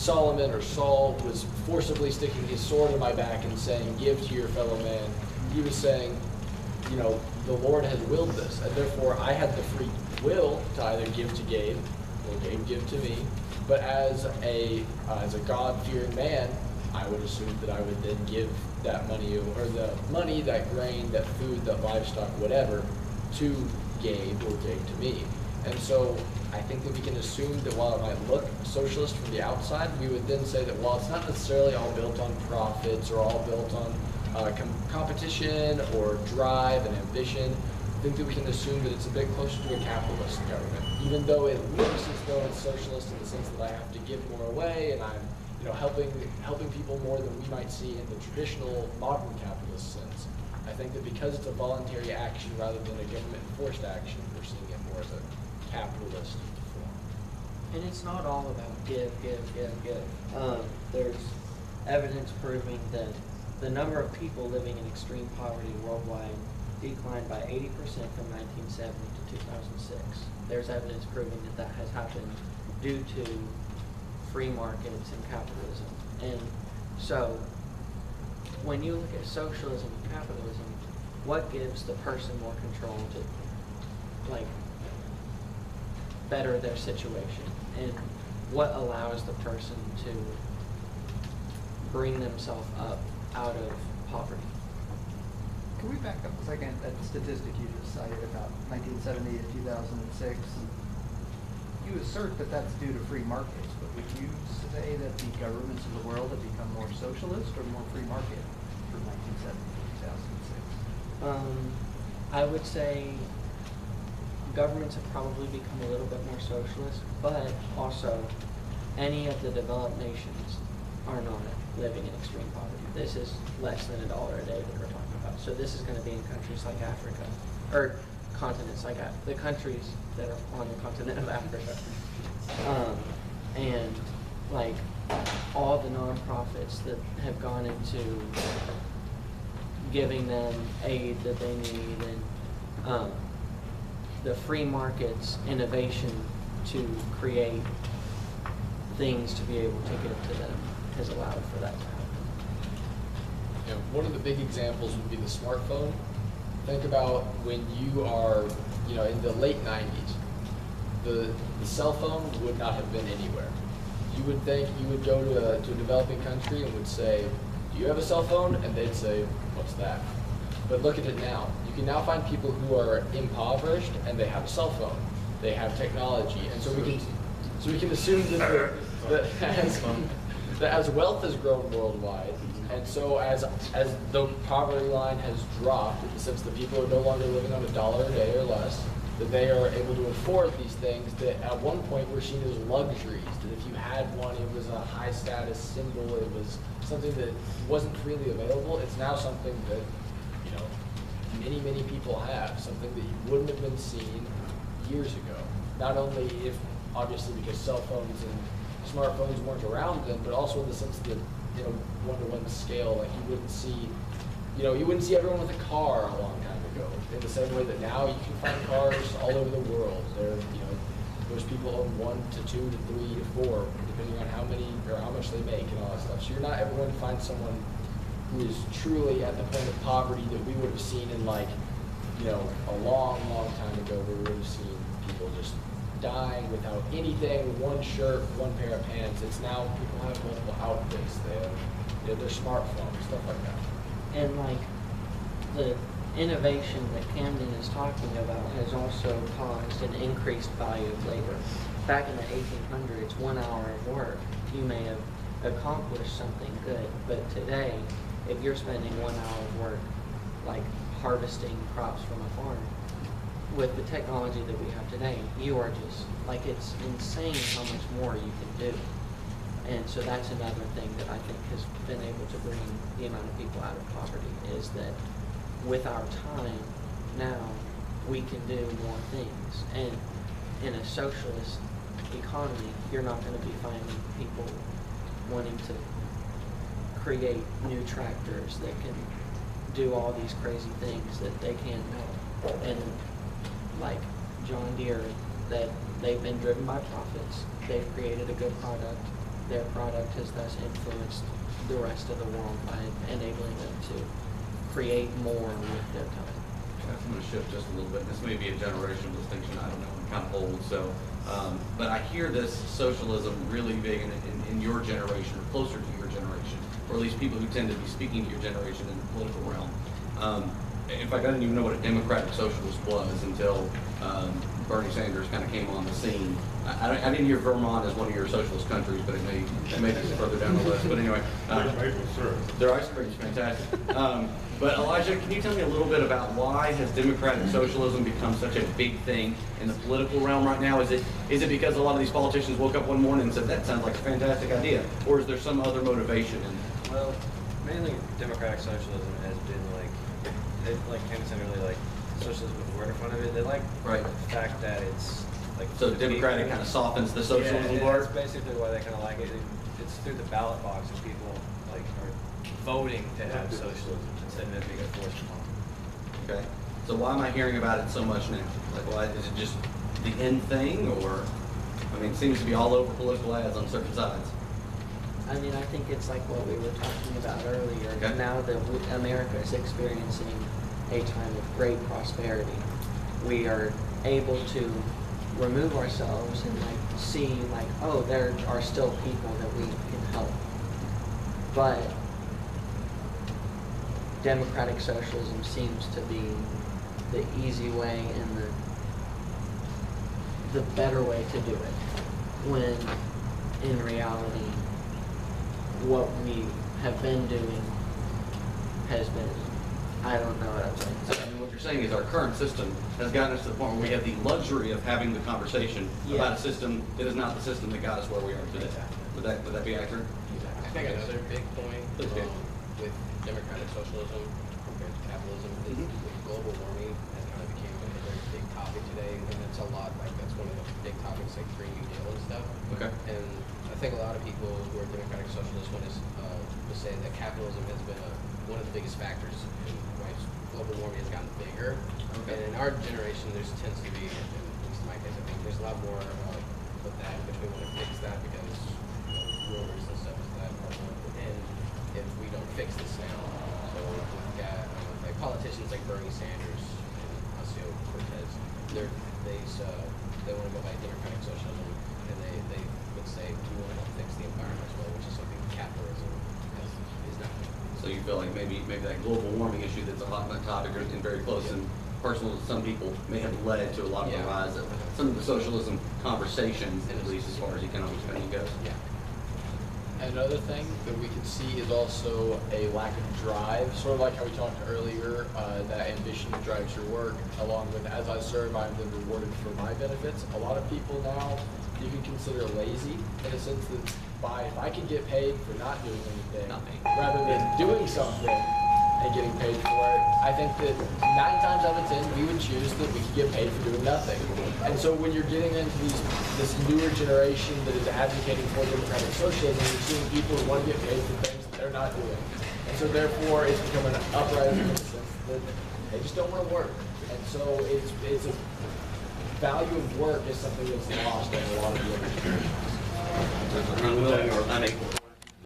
Solomon or Saul was forcibly sticking his sword in my back and saying, give to your fellow man. He was saying, you know, the Lord has willed this, and therefore I had the free will to either give to Gabe or Gabe give to me. But as a God-fearing man, I would assume that I would then give that money, or the money, that grain, that food, that livestock, whatever, to Gabe or Gabe to me. And so I think that we can assume that while it might look socialist from the outside, we would then say that while it's not necessarily all built on profits or all built on competition or drive and ambition, I think that we can assume that it's a bit closer to a capitalist government, even though it looks as though it's socialist in the sense that I have to give more away and I'm, you know, helping people more than we might see in the traditional modern capitalist sense. I think that because it's a voluntary action rather than a government-enforced action, we're seeing it more as a capitalist form. And it's not all about give. There's evidence proving that the number of people living in extreme poverty worldwide declined by 80% from 1970 to 2006. There's evidence proving that that has happened due to free markets and capitalism. And so when you look at socialism and capitalism, what gives the person more control to, like, better their situation? And what allows the person to bring themselves up out of poverty? Can we back up a second? That statistic you just cited about 1970 to 2006, you assert that that's due to free markets, but would you say that the governments of the world have become more socialist or more free market from 1970 to 2006? I would say governments have probably become a little bit more socialist, but also any of the developed nations are not living in extreme poverty. This is less than $1 a day that we're talking about. So this is going to be in countries like Africa, or continents like the countries that are on the continent of Africa. And like all the nonprofits that have gone into giving them aid that they need, and the free market's innovation to create things to be able to give to them has allowed for that to happen. You know, one of the big examples would be the smartphone. Think about when you are, you know, in the late 90s, the cell phone would not have been anywhere. You would think you would go to a developing country and would say, do you have a cell phone? And they'd say, what's that? But look at it now. You can now find people who are impoverished and they have a cell phone. They have technology. And so we can assume that as wealth has grown worldwide, and so as the poverty line has dropped, in the sense that people are no longer living on $1 a day or less, that they are able to afford these things that at one point were seen as luxuries, that if you had one, it was a high status symbol, it was something that wasn't freely available. It's now something that, you know, many people have, something that you wouldn't have been seen years ago. Not only if, obviously, because cell phones and smartphones weren't around then, but also in the sense that, you know, one-to-one scale, like you wouldn't see everyone with a car a long time ago. In the same way that now you can find cars all over the world. There, you know, most people own 1 to 2 to 3 to 4, depending on how many or how much they make and all that stuff. So you're not ever going to find someone who is truly at the point of poverty that we would have seen in, like, you know, a long time ago, where we would have seen people just dying without anything, one shirt, one pair of pants. It's now people have multiple outfits. They have their smartphones, stuff like that. And like the innovation that Camden is talking about has also caused an increased value of labor. Back in the 1800s, 1 hour of work, you may have accomplished something good, but today, if you're spending 1 hour of work, like harvesting crops from a farm, with the technology that we have today, you are just, like, it's insane how much more you can do. And so that's another thing that I think has been able to bring the amount of people out of poverty, is that with our time now, we can do more things. And in a socialist economy, you're not going to be finding people wanting to create new tractors that can do all these crazy things that they can now. And like John Deere, that they've been driven by profits. They've created a good product. their product has thus influenced the rest of the world by enabling them to create more with their time. I'm going to shift just a little bit. This may be a generational distinction. I don't know. I'm kind of old, so. But I hear this socialism really big in your generation, or closer to your generation, or at least people who tend to be speaking to your generation in the political realm. In fact, I didn't even know what a democratic socialist was until Bernie Sanders kind of came on the scene. I didn't hear Vermont as one of your socialist countries, but it may be further down the list. But anyway, their ice cream is fantastic. But Elijah, can you tell me a little bit about why has democratic socialism become such a big thing in the political realm right now? Is it because a lot of these politicians woke up one morning and said, that sounds like a fantastic idea? Or is there some other motivation? Well, mainly democratic socialism has been like Candace really like socialism with the word in front of it. They like Right. the fact that it's like So democratic kind of softens the socialism part? That's basically why they kind of like it. It's through the ballot box and people like are voting to have socialism instead of it being enforced upon. Okay. So why am I hearing about it so much now? Like, why is it just the end thing, or I mean, it seems to be all over political ads on certain sides. I mean, I think it's like what we were talking about earlier. Okay. Now that America is experiencing a time of great prosperity, we are able to remove ourselves and like see like, oh, there are still people that we can help. But democratic socialism seems to be the easy way and the better way to do it, when in reality what we have been doing has been, I don't know what I'm saying. So, I mean, what you're saying is our current system has gotten us to the point where we have the luxury of having the conversation about a system that is not the system that got us where we are today. Would that be accurate? I think another big point Please do. with democratic socialism compared to capitalism is with global warming that kind of became a very big topic today, and it's a lot like that's one of the big topics like Green New Deal and stuff. Okay. And I think a lot of people who are democratic socialists will say that capitalism has been one of the biggest factors in why global warming has gotten bigger. Okay. And in our generation, there tends to be, at least in my case, I think there's a lot more with that, which we want to fix that because rumors and stuff is that are going to end if we don't fix this now. So we've got like politicians like Bernie Sanders and Ocasio-Cortez. They want to go by democratic socialism, and they would say we want to help fix the environment as well, which is something capitalism is not. So you feel like maybe that global warming issue that's a hot button topic and very close and personal to some people may have led to a lot of the rise of some of the socialism conversations, at least as far as economic spending goes. Yeah. Another thing that we can see is also a lack of drive, sort of like how we talked earlier, that ambition that drives your work, along with as I serve, I'm then rewarded for my benefits. A lot of people now you can consider lazy in a sense that if I can get paid for not doing anything, rather than doing something and getting paid for it, I think that 9 times out of 10 we would choose that we could get paid for doing nothing. And so when you're getting into this newer generation that is advocating for democratic socialism, you're seeing people who want to get paid for things that they're not doing. And so therefore it's become an uprising in the sense that they just don't want to work. And so it's a value of work is something that's lost in a lot of the other generations. Unwilling or unable.